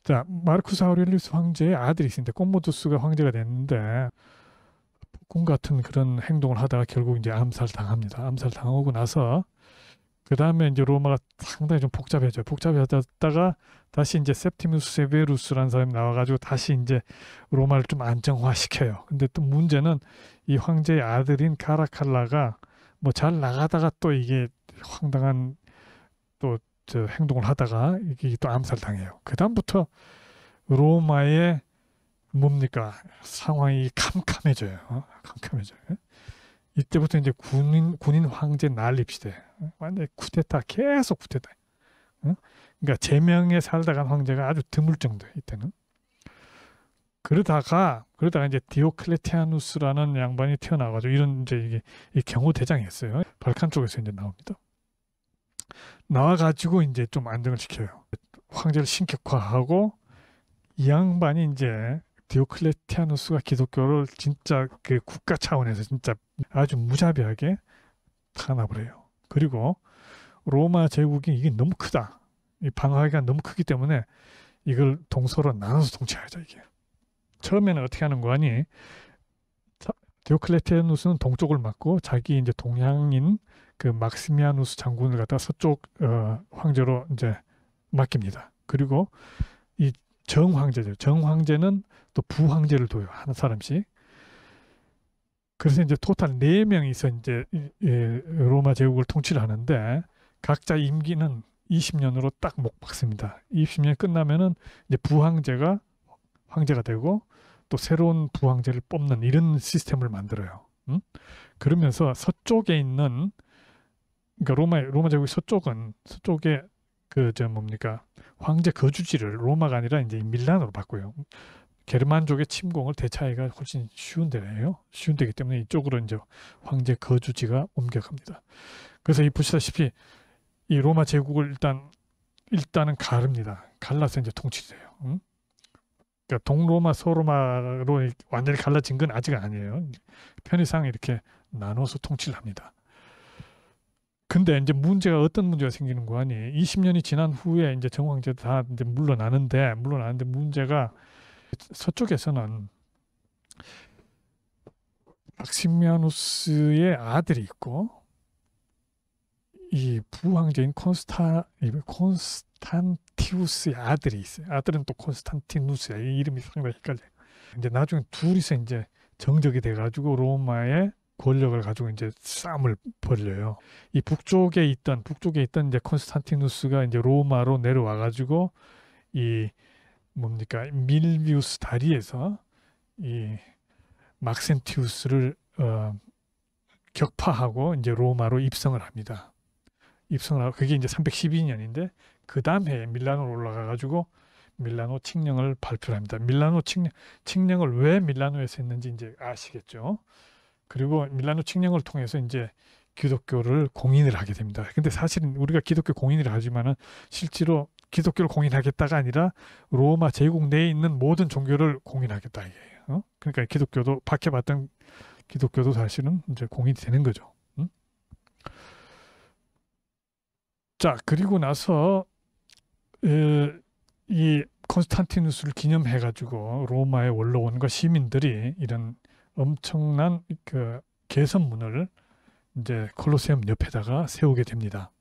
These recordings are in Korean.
자, 마르쿠스 아우렐리우스 황제의 아들이 있습니다. 꼼모두스가 황제가 됐는데 폭군 같은 그런 행동을 하다가 결국 이제 암살당합니다. 암살당하고 나서 그 다음에 이제 로마가 상당히 좀 복잡해져요. 복잡해졌다가 다시 이제 septimus severus라는 사람이 나와가지고 다시 이제 로마를 좀 안정화시켜요. 근데 또 문제는 이 황제의 아들인 카라칼라가 뭐 잘 나가다가 또 이게 황당한 또 저 행동을 하다가 이게 또 암살당해요. 그 다음부터 로마의 뭡니까 상황이 캄캄해져요. 캄캄해져요. 이때부터 이제 군인 황제 난립 시대. 완전 쿠데타 계속 쿠데타. 그러니까 제명에 살다간 황제가 아주 드물 정도예요. 이때는. 그러다가 이제 디오클레티아누스라는 양반이 태어나가지고 이런 이제 이게 이 경호 대장이었어요. 발칸 쪽에서 이제 나옵니다. 나와가지고 이제 좀 안정을 시켜요. 황제를 신격화하고 이 양반이 이제 디오클레티아누스가 기독교를 진짜 그 국가 차원에서 진짜 아주 무자비하게 탄압을 해요. 그리고 로마 제국이 이게 너무 크다. 이 방어하기가 너무 크기 때문에 이걸 동서로 나눠서 통치하자 이게. 처음에는 어떻게 하는 거 아니? 디오클레티아누스는 동쪽을 맡고 자기 이제 동양인 그 막시미아누스 장군을 갖다 서쪽 황제로 이제 맡깁니다. 그리고 이 정황제죠. 정황제는 또 부황제를 둬요. 한 사람씩. 그래서 이제 토탈 4명이서 이제 로마 제국을 통치를 하는데 각자 임기는 20년으로 딱 못 박습니다. 20년 끝나면은 이제 부황제가 황제가 되고 또 새로운 부황제를 뽑는 이런 시스템을 만들어요. 그러면서 서쪽에 있는 그러니까 로마 제국의 서쪽에 그 저 뭡니까 황제 거주지를 로마가 아니라 이제 밀란으로 바꿔요. 게르만족의 침공을 대처하기가 훨씬 쉬운 데예요. 쉬운 데이기 때문에 이쪽으로 이제 황제 거주지가 옮겨갑니다. 그래서 이 보시다시피 이 로마 제국을 일단은 가릅니다. 갈라서 이제 통치돼요. 그러니까 동로마, 서로마로 완전히 갈라진 건 아직 아니에요. 편의상 이렇게 나눠서 통치를 합니다. 근데 이제 어떤 문제가 생기는 거 아니? 20년이 지난 후에 이제 정황제 다 이제 물러나는데 문제가 서쪽에서는 막시미아누스의 아들이 있고 이 부황제인 콘스탄티우스의 아들이 있어요. 아들은 또 콘스탄티누스야. 이 이름이 상당히 헷갈려요. 이제 나중에 둘이서 이제 정적이 돼가지고 로마의 권력을 가지고 이제 싸움을 벌여요. 이 북쪽에 있던 이제 콘스탄티누스가 이제 로마로 내려와가지고 이 뭡니까 밀비우스 다리에서 이 막센티우스를 격파하고 이제 로마로 입성을 합니다. 입성을 하고 그게 이제 312년인데 그 다음 해에 밀라노로 올라가가지고 밀라노 칙령을 발표합니다. 밀라노 칙령을 왜 밀라노에서 했는지 이제 아시겠죠? 그리고 밀라노 칙령을 통해서 이제 기독교를 공인을 하게 됩니다. 근데 사실은 우리가 기독교 공인을 하지만은 실제로 기독교를 공인하겠다가 아니라 로마 제국 내에 있는 모든 종교를 공인하겠다 이게요. 그러니까 기독교도 박해받던 기독교도 사실은 이제 공인이 되는 거죠. 자, 그리고 나서 이 콘스탄티누스를 기념해가지고 로마의 원로원과 시민들이 이런 엄청난 그 개선문을 이제 콜로세움 옆에다가 세우게 됩니다.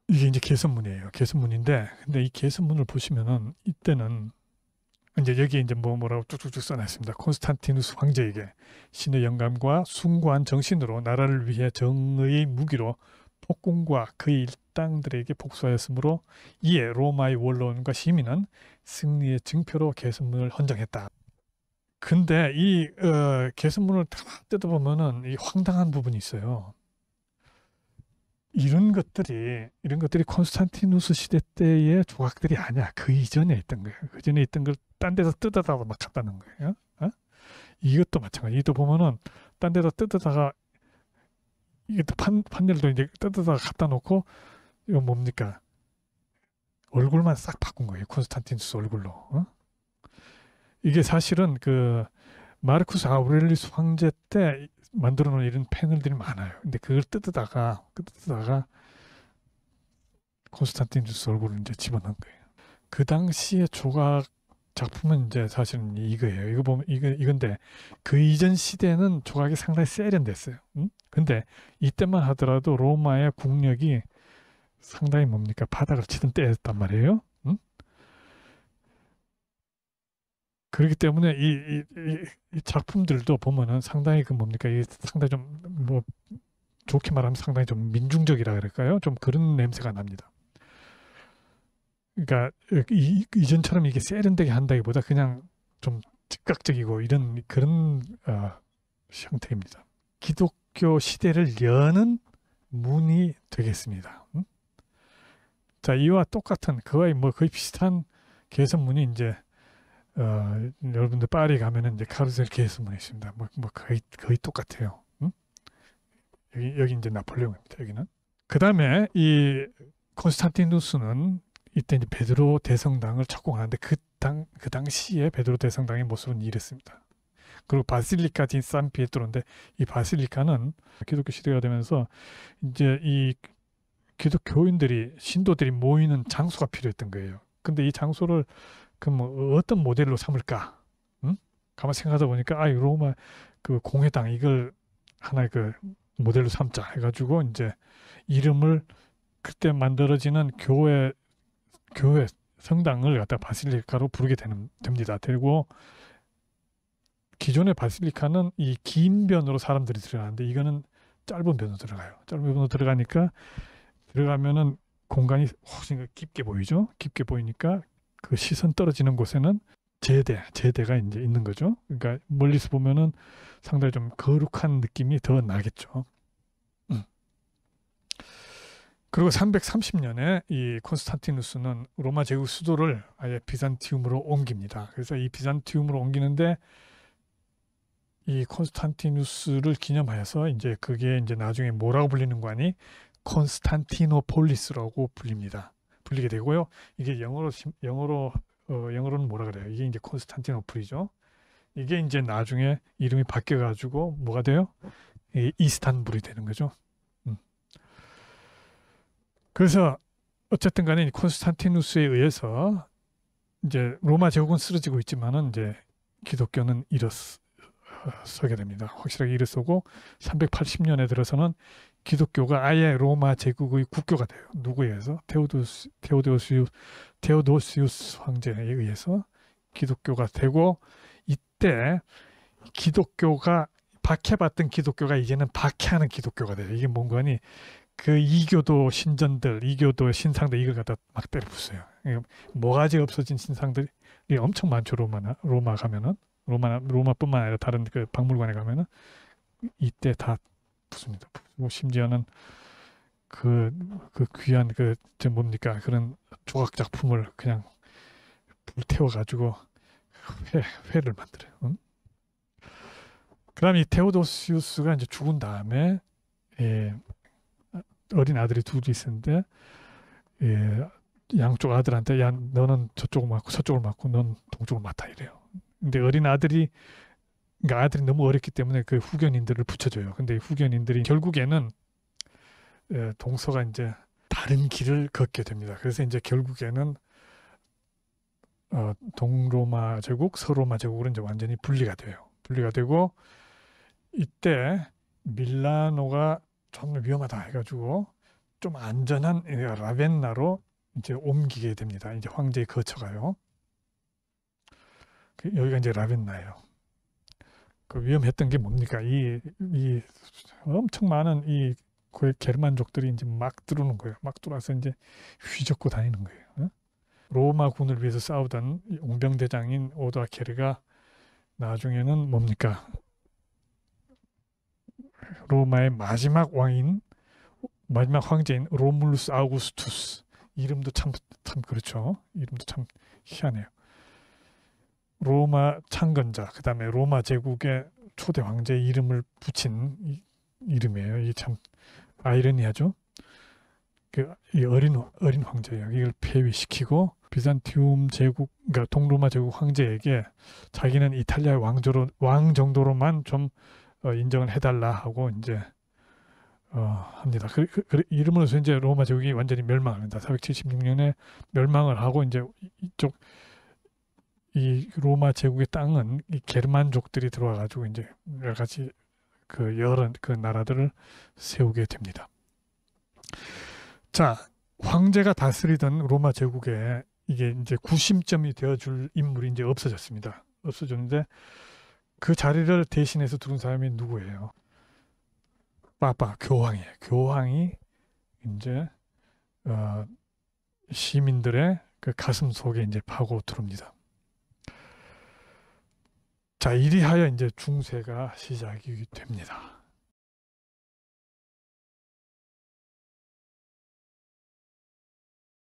이게 이제 개선문이에요. 개선문인데, 근데 이 개선문을 보시면은 이때는 이제 여기 이제 뭐라고 쭉쭉쭉 써놨습니다. 콘스탄티누스 황제에게 신의 영감과 숭고한 정신으로 나라를 위해 정의의 무기로 폭군과 그의 일당들에게 복수하였으므로 이에 로마의 원로원과 시민은 승리의 증표로 개선문을 헌정했다. 근데 이 개선문을 다 뜯어보면은 이 황당한 부분이 있어요. 이런 것들이 콘스탄티누스 시대 때의 조각들이 아니야. 그 이전에 있던 거예요. 그 전에 있던 걸 딴 데서 뜯어다가 막 갖다 놓은 거예요. 이것도 마찬가지. 이것도 보면은 딴 데서 뜯어다가 이것도 판넬도 이제 뜯어다가 갖다 놓고 이거 뭡니까? 얼굴만 싹 바꾼 거예요. 콘스탄티누스 얼굴로. 이게 사실은 그 마르쿠스 아우렐리우스 황제 때 만들어 놓은 이런 패널들이 많아요. 근데 그걸 뜯어다가 콘스탄티누스 얼굴을 이제 집어넣은 거예요. 그 당시의 조각 작품은 이제 사실은 이거예요. 이거 보면 이건데 그 이전 시대는 조각이 상당히 세련됐어요. 근데 이때만 하더라도 로마의 국력이 상당히 뭡니까 바닥을 치던 때였단 말이에요. 그렇기 때문에 이 작품들도 보면은 상당히 그 뭡니까 이 상당히 좀 뭐 좋게 말하면 상당히 좀 민중적이라 그럴까요? 좀 그런 냄새가 납니다. 그러니까 이전처럼 이게 세련되게 한다기보다 그냥 좀 즉각적이고 이런 그런 형태입니다. 기독교 시대를 여는 문이 되겠습니다. 자, 이와 똑같은 거의 뭐 거의 비슷한 개선문이 이제 여러분들 파리 가면은 이제 카루셀 개선문이 있습니다. 뭐 거의 똑같아요. 여기 이제 나폴레옹입니다. 여기는. 그 다음에 이 콘스탄티누스는 이때 이제 베드로 대성당을 착공하는데 그 당시에 베드로 대성당의 모습은 이랬습니다. 그리고 바실리카 디 산 피에트로인데 이 바실리카는 기독교 시대가 되면서 이제 이 기독교인들이 신도들이 모이는 장소가 필요했던 거예요. 근데 이 장소를 그 뭐 어떤 모델로 삼을까? 가만 생각하다 보니까 로마 그 공회당 이걸 하나의 그 모델로 삼자 해가지고 이제 이름을 그때 만들어지는 교회 성당을 갖다 바실리카로 부르게 됩니다. 그리고 기존의 바실리카는 이 긴 변으로 사람들이 들어가는데 이거는 짧은 변으로 들어가요. 짧은 변으로 들어가니까 들어가면은 공간이 훨씬 깊게 보이죠. 깊게 보이니까 그 시선 떨어지는 곳에는 제대가 이제 있는 거죠. 그러니까 멀리서 보면은 상당히 좀 거룩한 느낌이 더 나겠죠. 그리고 330년에 이 콘스탄티누스는 로마 제국 수도를 아예 비잔티움으로 옮깁니다. 그래서 이 비잔티움으로 옮기는데 이 콘스탄티누스를 기념하여서 이제 그게 이제 나중에 뭐라고 불리는 거 아니? 콘스탄티노폴리스라고 불리게 되고요. 이게 영어로는 뭐라 그래요? 이게 이제 콘스탄티노플이죠. 이게 이제 나중에 이름이 바뀌어 가지고 뭐가 돼요? 이스탄불이 되는 거죠. 그래서 어쨌든 간에 콘스탄티누스에 의해서 이제 로마 제국은 쓰러지고 있지만은 이제 기독교는 일어서게 됩니다. 확실하게 일어서고 380년에 들어서는 기독교가 아예 로마 제국의 국교가 돼요. 누구에 의해서? 테오도시우스 황제에 의해서 기독교가 되고 이때 기독교가 박해받던 기독교가 이제는 박해하는 기독교가 돼요. 이게 뭔가니 그 이교도 신전들, 이교도 신상들 이걸 갖다 막 때려 부숴요. 모가지 없어진 신상들이 엄청 많죠. 로마 가면은 로마뿐만 아니라 다른 그 박물관에 가면은 이때 다 부숩니다. 부수고 심지어는 그 귀한 저 뭡니까 그런 조각 작품을 그냥 불태워 가지고 회를 만들어요. 그다음에 이 테오도시우스가 이제 죽은 다음에 어린 아들이 둘이 있었는데 양쪽 아들한테 야 너는 저쪽을 맡고 서쪽을 맡고 넌 동쪽을 맡아 이래요. 근데 어린 아들이 그러니까 아들이 너무 어렸기 때문에 그 후견인들을 붙여줘요. 근데 후견인들이 결국에는 동서가 이제 다른 길을 걷게 됩니다. 그래서 이제 결국에는 동로마 제국, 서로마 제국으로 이제 완전히 분리가 돼요. 분리가 되고 이때 밀라노가 정말 위험하다 해가지고 좀 안전한 라벤나로 이제 옮기게 됩니다. 이제 황제에 거쳐가요. 여기가 이제 라벤나예요. 그 위험했던 게 뭡니까? 이 엄청 많은 이 게르만족들이 이제 막 들어오는 거예요. 막 들어와서 이제 휘젓고 다니는 거예요. 로마군을 위해서 싸우던 용병대장인 오도아케르가 나중에는 뭡니까? 로마의 마지막 황제인 로물루스 아우구스투스 이름도 참 그렇죠. 이름도 참 희한해요. 로마 창건자 그 다음에 로마 제국의 초대 황제의 이름을 붙인 이름이에요. 이게 참 아이러니하죠. 이 어린 황제예요. 이걸 폐위시키고 비잔티움 제국 그러니까 동로마 제국 황제에게 자기는 이탈리아의 왕 정도로만 좀 인정을 해달라 하고 이제 합니다. 이름으로써 이제 로마 제국이 완전히 멸망합니다. 476년에 멸망을 하고 이제 이쪽 이 로마 제국의 땅은 이 게르만족들이 들어와 가지고 이제 여러 가지 그 여러 그 나라들을 세우게 됩니다. 자, 황제가 다스리던 로마 제국에 이게 이제 구심점이 되어줄 인물이 이제 없어졌습니다. 없어졌는데 그 자리를 대신해서 두른 사람이 누구예요? 파파 교황이에요. 교황이 이제 시민들의 그 가슴 속에 이제 파고 들어옵니다. 자, 이리하여 이제 중세가 시작이 됩니다.